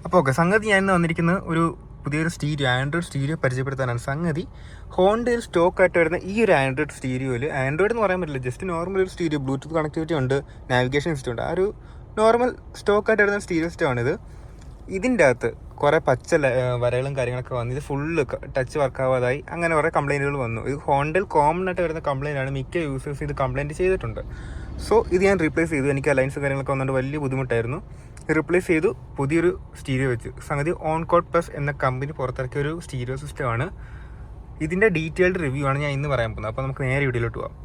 അപ്പോൾ ഓക്കെ, സംഗതി ഞാൻ ഇന്ന് വന്നിരിക്കുന്നത് ഒരു പുതിയൊരു സ്റ്റീരിയോ, ആൻഡ്രോയിഡ് സ്റ്റീരിയോ പരിചയപ്പെടുത്താനാണ്. സംഗതി ഹോണ്ടയിൽ സ്റ്റോക്കായിട്ട് വരുന്ന ഈ ഒരു ആൻഡ്രോയിഡ് സ്റ്റീരിയോയിൽ, ആൻഡ്രോയിഡ് എന്ന് പറയാൻ പറ്റില്ല, ജസ്റ്റ് നോർമൽ ഒരു സ്റ്റീരിയോ, ബ്ലൂടൂത്ത് കണക്ടിവിറ്റി ഉണ്ട്, നാവിഗേഷൻ സിസ്റ്റം ഉണ്ട്, ആ ഒരു നോർമൽ സ്റ്റോക്കായിട്ട് വരുന്ന സ്റ്റീരിയോ സിസ്റ്റമാണിത്. ഇതിൻ്റെ അകത്ത് കുറേ പച്ച വരകളും കാര്യങ്ങളൊക്കെ വന്നു, ഇത് ഫുള്ള് ടച്ച് വർക്കാവാതായി, അങ്ങനെ കുറേ കംപ്ലയിൻറ്റുകൾ വന്നു. ഇത് ഹോണ്ടയിൽ കോമൺ ആയിട്ട് വരുന്ന കംപ്ലയിൻ്റ് ആണ്, മിക്ക യൂസേഴ്സ് ഇത് കംപ്ലയിൻറ്റ് ചെയ്തിട്ടുണ്ട്. സോ ഇത് ഞാൻ റീപ്ലേസ് ചെയ്തു. എനിക്ക് അലയൻസ് കാര്യങ്ങളൊക്കെ വന്നുകൊണ്ട് വലിയ ബുദ്ധിമുട്ടായിരുന്നു. റീപ്ലേസ് ചെയ്തു, പുതിയൊരു സ്റ്റീരിയോ വെച്ചു. സംഗതി ഓൺകോഡ് പ്ലസ് എന്ന കമ്പനി പുറത്തിറക്കിയ ഒരു സ്റ്റീരിയോ സിസ്റ്റമാണ്. ഇതിൻ്റെ ഡീറ്റെയിൽഡ് റിവ്യൂ ആണ് ഞാൻ ഇന്ന് പറയാൻ പോകുന്നത്. അപ്പോൾ നമുക്ക് നേരെ വീഡിയോയിലോട്ട് പോകാം.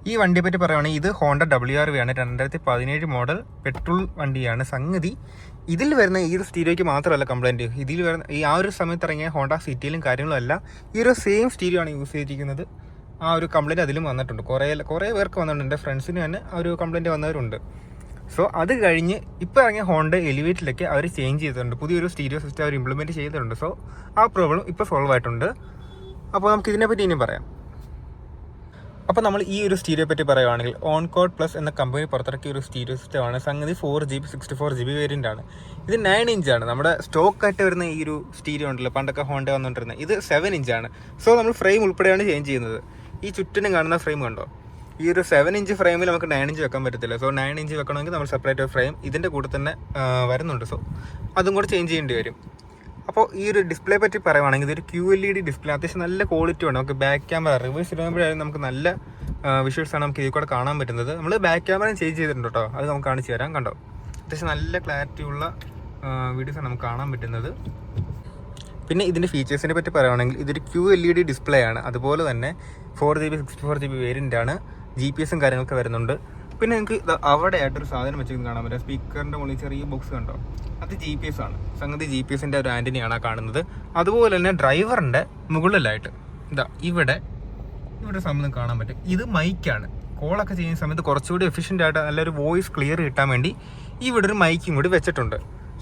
ഈ വണ്ടിയെ പറ്റി പറയുകയാണെങ്കിൽ ഇത് ഹോണ്ട WRV ആണ്, 2017 മോഡൽ പെട്രോൾ വണ്ടിയാണ്. സംഗതി ഇതിൽ വരുന്ന ഈ ഒരു സ്റ്റീരിയോയ്ക്ക് മാത്രമല്ല കംപ്ലയിൻറ്റ്, ഇതിൽ വരുന്ന ഈ ആ ഒരു സമയത്ത് ഇറങ്ങിയ ഹോണ്ട സിറ്റിയിലും കാര്യങ്ങളും അല്ല, ഈ ഒരു സെയിം സ്റ്റീരിയോ ആണ് യൂസ് ചെയ്തിരിക്കുന്നത്. ആ ഒരു കംപ്ലയിൻറ്റ് അതിലും വന്നിട്ടുണ്ട്, കുറേ പേർക്ക് വന്നിട്ടുണ്ട്. എൻ്റെ ഫ്രണ്ട്സിന് തന്നെ ആ ഒരു കംപ്ലയിൻറ്റ് വന്നവരുണ്ട്. സോ അത് കഴിഞ്ഞ് ഇപ്പോൾ ഇറങ്ങിയ ഹോണ്ട എലിവേറ്റിലേക്ക് അവർ ചേഞ്ച് ചെയ്തിട്ടുണ്ട്, പുതിയൊരു സ്റ്റീരിയോ സിസ്റ്റം അവർ ഇംപ്ലിമെൻറ്റ് ചെയ്തിട്ടുണ്ട്. സോ ആ പ്രോബ്ലം ഇപ്പോൾ സോൾവ് ആയിട്ടുണ്ട്. അപ്പോൾ നമുക്ക് ഇതിനെപ്പറ്റി ഇനിയും പറയാം. അപ്പോൾ നമ്മൾ ഈ ഒരു സ്റ്റീരിയോ പറ്റി പറയുകയാണെങ്കിൽ ഓൺകോഡ് പ്ലസ് എന്ന കമ്പനി പുറത്തിറക്കിയ ഒരു സ്റ്റീരിയോ സിസ്റ്റമാണ്. സംഗതി 4GB 64GB വേരിയൻ്റ് ആണ്. ഇത് 9 ഇഞ്ചാണ്. നമ്മുടെ സ്റ്റോക്കായിട്ട് വരുന്ന ഈ ഒരു സ്റ്റീരിയോ ഉണ്ടല്ലോ, പണ്ടൊക്കെ ഹോണ്ട വന്നുകൊണ്ടിരുന്നത്, ഇത് 7 ഇഞ്ചാണ്. സോ നമ്മൾ ഫ്രെയിം ഉൾപ്പെടെയാണ് ചേഞ്ച് ചെയ്യുന്നത്. ഈ ചുറ്റിനും കാണുന്ന ഫ്രെയിം കണ്ടോ, ഈ ഒരു 7 ഇഞ്ച് ഫ്രെയിമിൽ നമുക്ക് 9 ഇഞ്ച് വെക്കാൻ പറ്റത്തില്ല. സോ 9 ഇഞ്ച് വെക്കണമെങ്കിൽ നമ്മൾ സെപ്പറേറ്റ് ഫ്രെയിം ഇതിൻ്റെ കൂടെ തന്നെ വരുന്നുണ്ട്. സോ അതും കൂടെ ചേഞ്ച് ചെയ്യേണ്ടി വരും. അപ്പോൾ ഈ ഒരു ഡിസ്പ്ലേ പറ്റി പറയുവാണെങ്കിൽ ഇതൊരു QLED ഡിസ്പ്ലേ, അത്യാവശ്യം നല്ല ക്വാളിറ്റി ഉണ്ട്. നമുക്ക് ബാക്ക് ക്യാമറ റിവേഴ്സ് ഇടുമ്പോഴായാലും നമുക്ക് നല്ല വിഷ്വൽസാണ് നമുക്ക് ഇതിൽ കൂടെ കാണാൻ പറ്റുന്നത്. നമ്മൾ ബാക്ക് ക്യാമറയും ചേഞ്ച് ചെയ്തിട്ടുണ്ട് കേട്ടോ, അത് നമുക്ക് കാണിച്ചു തരാം. കണ്ടോ, അത്യാവശ്യം നല്ല ക്ലാരിറ്റി ഉള്ള വീഡിയോസാണ് നമുക്ക് കാണാൻ പറ്റുന്നത്. പിന്നെ ഇതിൻ്റെ ഫീച്ചേഴ്സിനെ പറ്റി പറയുകയാണെങ്കിൽ ഇതൊരു QLED ഡിസ്പ്ലേ ആണ്. അതുപോലെ തന്നെ 4GB 64GB വേരിയൻ്റ് ആണ്. GPS കാര്യങ്ങളൊക്കെ വരുന്നുണ്ട്. പിന്നെ നിങ്ങൾക്ക് അവിടെ ആയിട്ടൊരു സാധനം വെച്ചിരിക്കുന്നത് കാണാൻ പറ്റും, സ്പീക്കറിൻ്റെ മുകളിൽ ചെറിയ ബോക്സ് കണ്ടോ, അത് GPS ആണ്. സംഗതി GPSൻ്റെ ഒരു ആൻറ്റിനയാണ് കാണുന്നത്. അതുപോലെ തന്നെ ഡ്രൈവറിൻ്റെ മുകളിലായിട്ട് ഇവിടെ സംബന്ധം കാണാൻ പറ്റും, ഇത് മൈക്കാണ്. കോളൊക്കെ ചെയ്യുന്ന സമയത്ത് കുറച്ചുകൂടി എഫിഷ്യൻ്റ് ആയിട്ട് നല്ലൊരു വോയിസ് ക്ലിയർ കിട്ടാൻ വേണ്ടി ഇവിടെ ഒരു മൈക്കും കൂടി വെച്ചിട്ടുണ്ട്.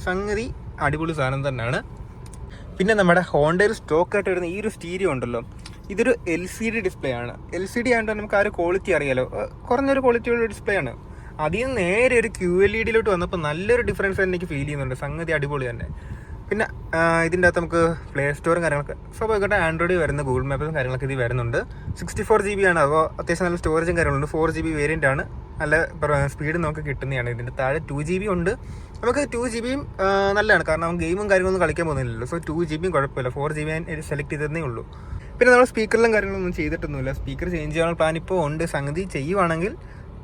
സംഗതി അടിപൊളി സാധനം തന്നെയാണ്. പിന്നെ നമ്മുടെ ഹോണ്ടയിൽ സ്റ്റോക്കായിട്ട് വരുന്ന ഈ ഒരു സ്റ്റീരിയോ ഉണ്ടല്ലോ, ഇതൊരു LCD ഡിസ്പ്ലേ ആണ്. LCD ആയതുകൊണ്ട് നമുക്ക് ആ ഒരു ക്വാളിറ്റി അറിയാലോ, കുറഞ്ഞൊരു ക്വാളിറ്റിയുള്ള ഡിസ്പ്ലേ ആണ്. അതിൽ നിന്ന് നേരെ ഒരു QLEDയിലോട്ട് വന്നപ്പോൾ നല്ലൊരു ഡിഫറൻസ് എനിക്ക് ഫീൽ ചെയ്യുന്നുണ്ട്. സംഗതി അടിപൊളി തന്നെ. പിന്നെ ഇതിൻ്റെ അകത്ത് നമുക്ക് പ്ലേ സ്റ്റോറും കാര്യങ്ങളൊക്കെ സ്വാഭാവികമായിട്ട് ആൻഡ്രോയിഡ് വരുന്ന ഗൂഗിൾ മാപ്പും കാര്യങ്ങളൊക്കെ ഇത് വരുന്നുണ്ട്. 64GB ആണ്. അപ്പോൾ അത്യാവശ്യം നല്ല സ്റ്റോറേജും കാര്യങ്ങളുണ്ട്. 4GB വേരിയൻ്റ് ആണ്. നല്ല സ്പീഡ് നമുക്ക് കിട്ടുന്നതാണ്. ഇതിൻ്റെ താഴെ 2GB ഉണ്ട്. നമുക്ക് 2GBയും നല്ലതാണ്, കാരണം നമുക്ക് ഗെയിമും കാര്യങ്ങളൊന്നും കളിക്കാൻ പോകുന്നില്ലല്ലോ. സോ 2GBയും കുഴപ്പമില്ല. 4GB ഞാൻ സെലക്ട് ചെയ്തതേ ഉള്ളൂ. പിന്നെ നമ്മൾ സ്പീക്കറിലും കാര്യങ്ങളൊന്നും ചെയ്തിട്ടൊന്നുമില്ല. സ്പീക്കർ ചേഞ്ച് ചെയ്യാനുള്ള പ്ലാൻ ഇപ്പോൾ ഉണ്ട്. സംഗതി ചെയ്യുവാണെങ്കിൽ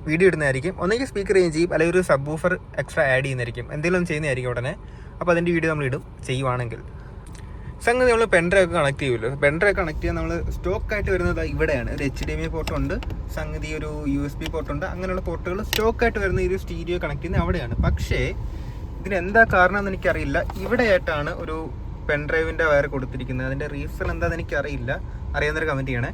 വീഡിയോ ഇടുന്നതായിരിക്കും. ഒന്നെങ്കിൽ സ്പീക്കർ ചേഞ്ച് ചെയ്യും, അല്ലെങ്കിൽ ഒരു സബ് വൂഫർ എക്സ്ട്രാ ആഡ് ചെയ്യുന്നതായിരിക്കും, എന്തെങ്കിലും ചെയ്യുന്നതായിരിക്കും ഉടനെ. അപ്പോൾ അതിൻ്റെ വീഡിയോ നമ്മൾ ഇടും ചെയ്യുവാണെങ്കിൽ. സംഗതി നമ്മൾ പെൻഡ്രൈവ് കണക്ട് ചെയ്യുമല്ലോ, പെൻഡ്രൈവ് കണക്ട് ചെയ്യാൻ നമ്മൾ സ്റ്റോക്കായിട്ട് വരുന്നത് ഇവിടെയാണ്. ഒരു HDMI പോർട്ടുണ്ട്, സംഗതി ഒരു USB പോർട്ടുണ്ട്, അങ്ങനെയുള്ള പോർട്ടുകൾ സ്റ്റോക്കായിട്ട് വരുന്ന ഈ ഒരു സ്റ്റീരിയോ കണക്ട് ചെയ്യുന്നത് അവിടെയാണ്. പക്ഷേ ഇതിനെന്താ കാരണം എന്ന് എനിക്കറിയില്ല. ഇവിടെയായിട്ടാണ് ഒരു പെൻഡ്രൈവിൻ്റെ വയർ കൊടുത്തിരിക്കുന്നത്. അതിൻ്റെ റീസൺ എന്താണെന്ന് എനിക്കറിയില്ല, അറിയാവുന്നൊരു കമൻറ്റ് ചെയ്യണേ.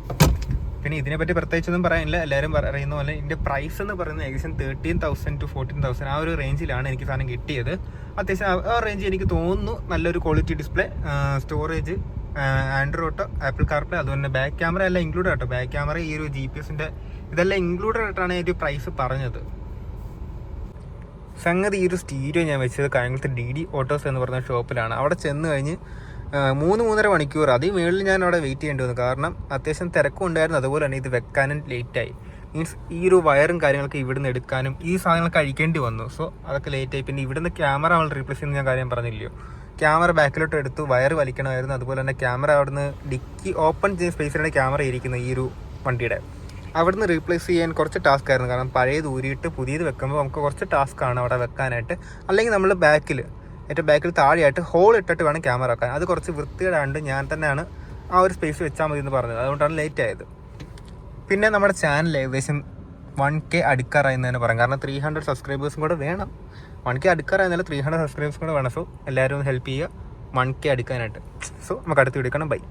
പിന്നെ ഇതിനെപ്പറ്റി പ്രത്യേകിച്ചൊന്നും പറയാനില്ല. എല്ലാവരും പറയുന്ന പോലെ ഇതിൻ്റെ പ്രൈസ് എന്ന് പറയുന്നത് ഏകദേശം 13,000 to 14,000 ആ ഒരു റേഞ്ചിലാണ് എനിക്ക് സാധനം കിട്ടിയത്. അത്യാവശ്യം ആ റേഞ്ച് എനിക്ക് തോന്നുന്നു. നല്ലൊരു quality display, storage, Android auto, apple CarPlay, അതുപോലെ ബാക്ക് ക്യാമറ എല്ലാം ഇൻക്ലൂഡ് ആട്ടോ. ബാക്ക് ക്യാമറ, ഈ ഒരു GPSൻ്റെ ഇതെല്ലാം ഇൻക്ലൂഡഡ് ആയിട്ടാണ് ഈ ഒരു പ്രൈസ് പറഞ്ഞത്. സംഗതി ഈ ഒരു സ്റ്റീരിയോ ഞാൻ വെച്ചത് കായംകുളത്ത് DD ഓട്ടോസ് എന്ന് പറഞ്ഞ ഷോപ്പിലാണ്. അവിടെ ചെന്ന് കഴിഞ്ഞ് 3-3.5 മണിക്കൂർ അതിൽ മുകളിൽ ഞാൻ അവിടെ വെയിറ്റ് ചെയ്യേണ്ടി വന്നു. കാരണം അത്യാവശ്യം തിരക്കും ഉണ്ടായിരുന്നു. അതുപോലെ തന്നെ ഇത് വെക്കാനും ലേറ്റായി. മീൻസ് ഈ ഒരു വയറും കാര്യങ്ങളൊക്കെ ഇവിടുന്ന് എടുക്കാനും ഈ സാധനങ്ങളൊക്കെ അഴിക്കേണ്ടി വന്നു. സോ അതൊക്കെ ലേറ്റായി. പിന്നെ ഇവിടുന്ന് ക്യാമറ നമ്മൾ റീപ്ലേസ് ചെയ്യുന്ന ഞാൻ കാര്യം പറഞ്ഞില്ലയോ, ക്യാമറ ബാക്കിലോട്ട് എടുത്തു, വയർ വലിക്കണമായിരുന്നു. അതുപോലെ തന്നെ ക്യാമറ അവിടുന്ന് ഡിക്കി ഓപ്പൺ ചെയ്യുന്ന സ്പേസിലാണ് ക്യാമറ ഇരിക്കുന്നത് ഈ ഒരു വണ്ടിയുടെ. അവിടുന്ന് റീപ്ലേസ് ചെയ്യാൻ കുറച്ച് ടാസ്ക് ആയിരുന്നു. കാരണം പഴയത് ഊരിയിട്ട് പുതിയത് വെക്കുമ്പോൾ നമുക്ക് കുറച്ച് ടാസ്ക്കാണ് അവിടെ വെക്കാനായിട്ട്. അല്ലെങ്കിൽ നമ്മൾ ഏറ്റവും ബാക്കിൽ താഴെയായിട്ട് ഹോൾ ഇട്ടിട്ട് വേണം ക്യാമറ വെക്കാൻ. അത് കുറച്ച് വൃത്തികേടാണ്ട് ഞാൻ തന്നെയാണ് ആ ഒരു സ്പേസ് വെച്ചാൽ മതി എന്ന് പറഞ്ഞത്. അതുകൊണ്ടാണ് ലേറ്റ് ആയത്. പിന്നെ നമ്മുടെ ചാനൽ ഏകദേശം 1K അടുക്കാറായെന്ന് തന്നെ പറയാം. കാരണം 300 സബ്സ്ക്രൈബേഴ്സും കൂടെ വേണം. 1K അടുക്കാറായെന്നല്ല, 300 സബ്സ്ക്രൈബേഴ്സും കൂടെ വേണം. സോ എല്ലാവരും ഒന്ന് ഹെൽപ്പ് ചെയ്യുക 1K അടുക്കാനായിട്ട്. സോ നമുക്ക് അടുത്ത് വീഡിയോ കാണാം. ബൈ.